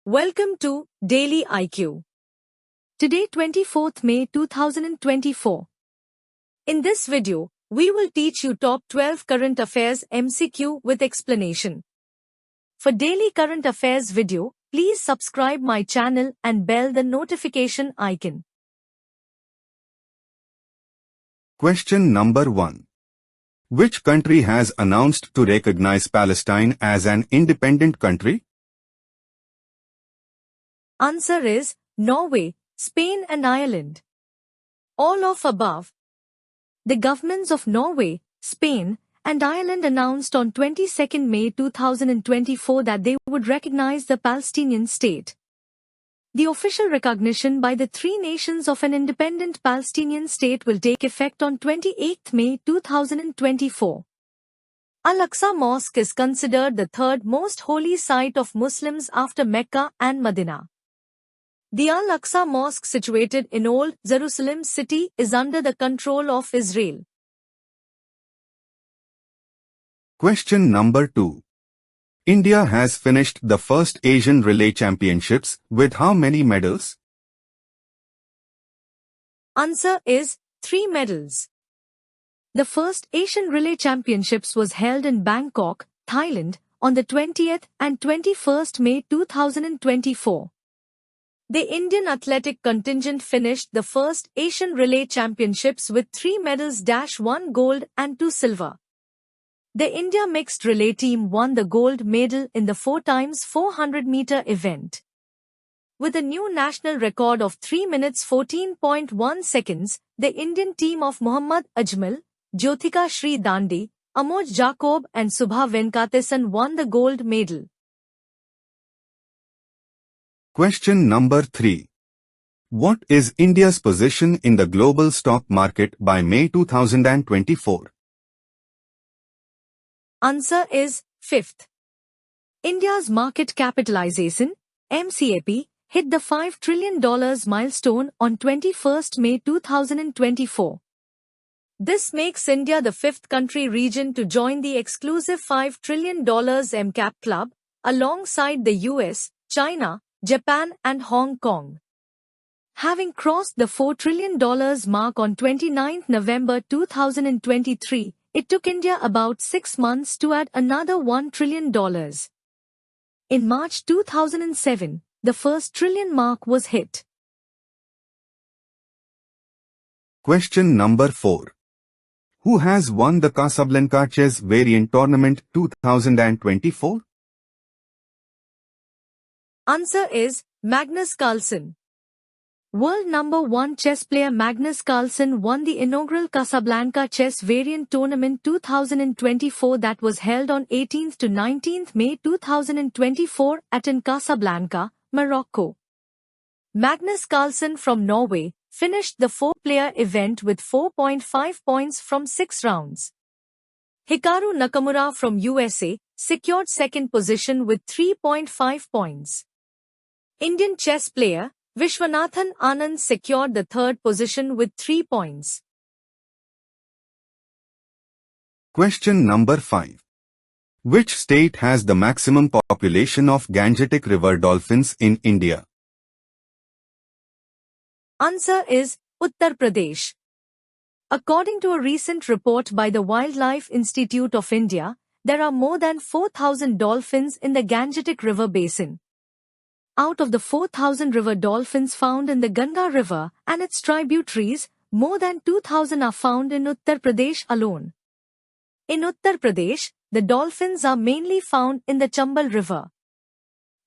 Welcome to Daily IQ. Today 24th May 2024. In this video, we will teach you top 12 current affairs MCQ with explanation. For daily current affairs video, please subscribe my channel and bell the notification icon. Question number 1. Which country has announced to recognize Palestine as an independent country? Answer is Norway, Spain and Ireland. All of above. The governments of Norway, Spain and Ireland announced on 22nd May 2024 that they would recognize the Palestinian state. The official recognition by the three nations of an independent Palestinian state will take effect on 28th May 2024. Al-Aqsa Mosque is considered the third most holy site of Muslims after Mecca and Medina. The Al-Aqsa Mosque situated in Old Jerusalem city is under the control of Israel. Question number 2. India has finished the first Asian Relay Championships with how many medals? Answer is 3 medals. The first Asian Relay Championships was held in Bangkok, Thailand, on the 20th and 21st May 2024. The Indian athletic contingent finished the first Asian Relay Championships with 3 medals, 1 gold and 2 silver. The India mixed relay team won the gold medal in the 4x400-meter event. With a new national record of 3 minutes 14.1 seconds, the Indian team of Mohammad Ajmal, Jyotika Sri Dandi, Amoj Jacob and Subha Venkatesan won the gold medal. Question number 3. What is India's position in the global stock market by May 2024? Answer is 5th. India's market capitalization, MCAP, hit the $5 trillion milestone on 21st May 2024. This makes India the 5th country region to join the exclusive $5 trillion MCAP club, alongside the US, China, Japan and Hong Kong. Having crossed the $4 trillion mark on 29 November 2023, it took India about 6 months to add another $1 trillion. In March 2007, the first trillion mark was hit. Question number 4. Who has won the Casablanca Chess Variant Tournament 2024? Answer is Magnus Carlsen. World number 1 chess player Magnus Carlsen won the inaugural Casablanca Chess Variant Tournament 2024 that was held on 18th to 19th May 2024 in Casablanca, Morocco. Magnus Carlsen from Norway finished the 4-player event with 4.5 points from 6 rounds. Hikaru Nakamura from USA secured second position with 3.5 points. Indian chess player Vishwanathan Anand secured the third position with 3 points. Question number 5. Which state has the maximum population of Gangetic River dolphins in India? Answer is Uttar Pradesh. According to a recent report by the Wildlife Institute of India, there are more than 4,000 dolphins in the Gangetic River basin. Out of the 4,000 river dolphins found in the Ganga River and its tributaries, more than 2,000 are found in Uttar Pradesh alone. In Uttar Pradesh, the dolphins are mainly found in the Chambal River.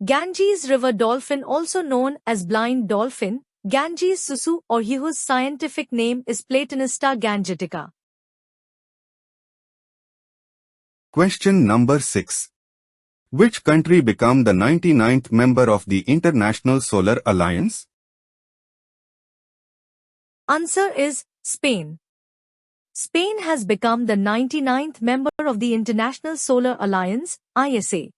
Ganges River dolphin, also known as blind dolphin, Ganges susu or whose scientific name is Platanista gangetica. Question number 6. Which country became the 99th member of the International Solar Alliance? Answer is Spain. Spain has become the 99th member of the International Solar Alliance, ISA.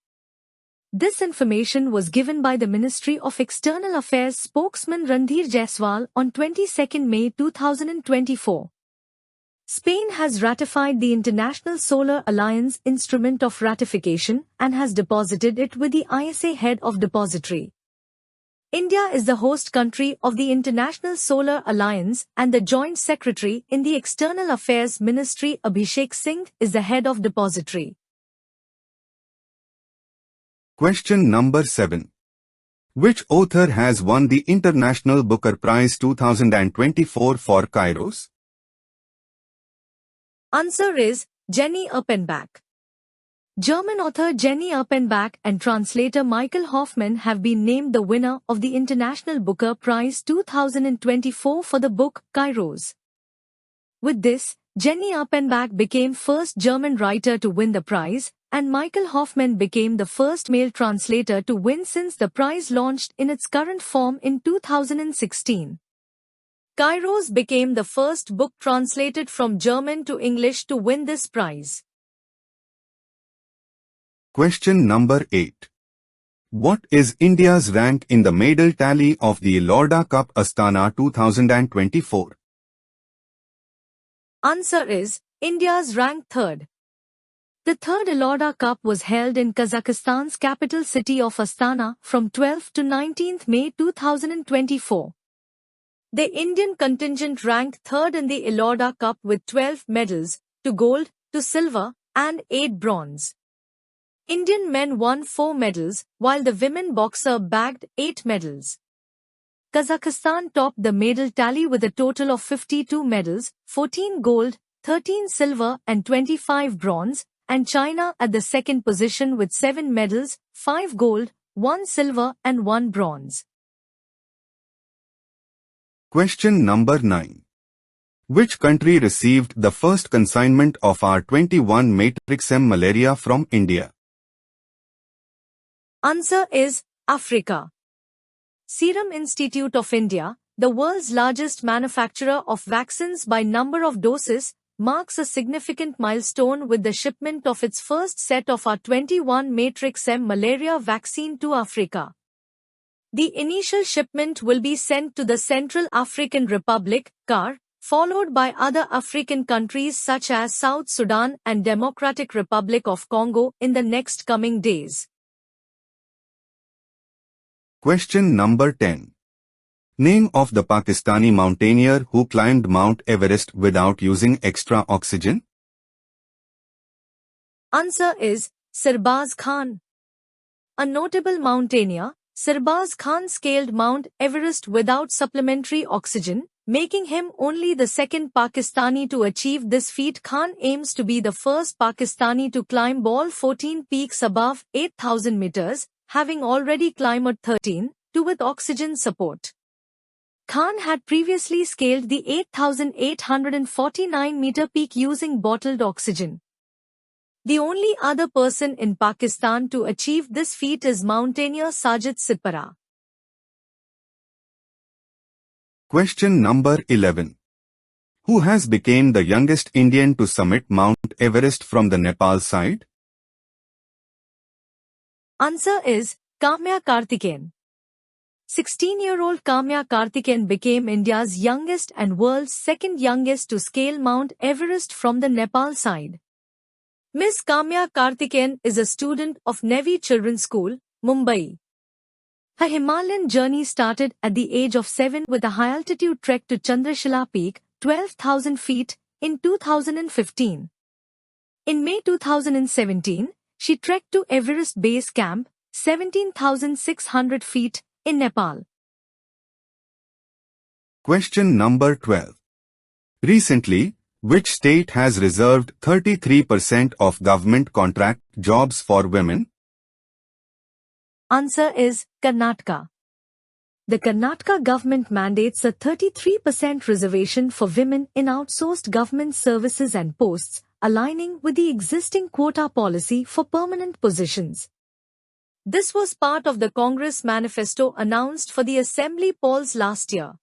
This information was given by the Ministry of External Affairs spokesman Randhir Jaiswal on 22nd May 2024. Spain has ratified the International Solar Alliance Instrument of Ratification and has deposited it with the ISA Head of Depository. India is the host country of the International Solar Alliance and the Joint Secretary in the External Affairs Ministry. Abhishek Singh is the head of depository. Question number 7. Which author has won the International Booker Prize 2024 for Kairos? Answer is Jenny Erpenbach. German author Jenny Erpenbach and translator Michael Hoffman have been named the winner of the International Booker Prize 2024 for the book Kairos. With this, Jenny Erpenbach became first German writer to win the prize, and Michael Hoffman became the first male translator to win since the prize launched in its current form in 2016. Kairos became the first book translated from German to English to win this prize. Question number 8. What is India's rank in the medal tally of the Lorda Cup Astana 2024? Answer is India's ranked third. The third Lorda Cup was held in Kazakhstan's capital city of Astana from 12 to 19 May 2024. The Indian contingent ranked third in the Lorda Cup with 12 medals, 2 gold, 2 silver, and 8 bronze. Indian men won 4 medals, while the women boxer bagged 8 medals. Kazakhstan topped the medal tally with a total of 52 medals, 14 gold, 13 silver, and 25 bronze, and China at the second position with 7 medals, 5 gold, 1 silver, and 1 bronze. Question number 9. Which country received the first consignment of R21 matrix M malaria from India? Answer is Africa. Serum Institute of India, the world's largest manufacturer of vaccines by number of doses, marks a significant milestone with the shipment of its first set of R21 matrix M malaria vaccine to Africa. The initial shipment will be sent to the Central African Republic, CAR, followed by other African countries such as South Sudan and Democratic Republic of Congo in the next coming days. Question number 10. Name of the Pakistani mountaineer who climbed Mount Everest without using extra oxygen? Answer is Sirbaz Khan. A notable mountaineer, Sirbaz Khan scaled Mount Everest without supplementary oxygen, making him only the second Pakistani to achieve this feat. Khan aims to be the first Pakistani to climb all 14 peaks above 8,000 meters, having already climbed 13, 2 with oxygen support. Khan had previously scaled the 8,849-meter peak using bottled oxygen. The only other person in Pakistan to achieve this feat is mountaineer Sajid Sitpara. Question number 11. Who has become the youngest Indian to summit Mount Everest from the Nepal side? Answer is Kamya Karthikeyan. 16-year-old Kamya Karthikeyan became India's youngest and world's second youngest to scale Mount Everest from the Nepal side. Miss Kamya Karthikeyan is a student of Nevi Children's School, Mumbai. Her Himalayan journey started at the age of 7 with a high-altitude trek to Chandrashila Peak, 12,000 feet, in 2015. In May 2017, she trekked to Everest Base Camp, 17,600 feet, in Nepal. Question number 12. Recently, which state has reserved 33% of government contract jobs for women? Answer is Karnataka. The Karnataka government mandates a 33% reservation for women in outsourced government services and posts, aligning with the existing quota policy for permanent positions. This was part of the Congress manifesto announced for the Assembly polls last year.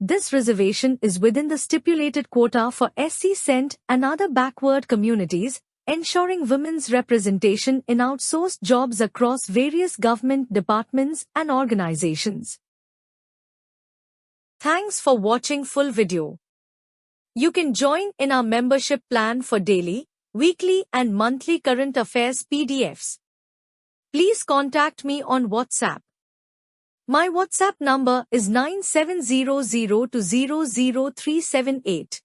This reservation is within the stipulated quota for SC Cent and other backward communities, ensuring women's representation in outsourced jobs across various government departments and organizations. Thanks for watching full video. You can join in our membership plan for daily, weekly and monthly current affairs PDFs. Please contact me on WhatsApp. My WhatsApp number is 9700 to 00378.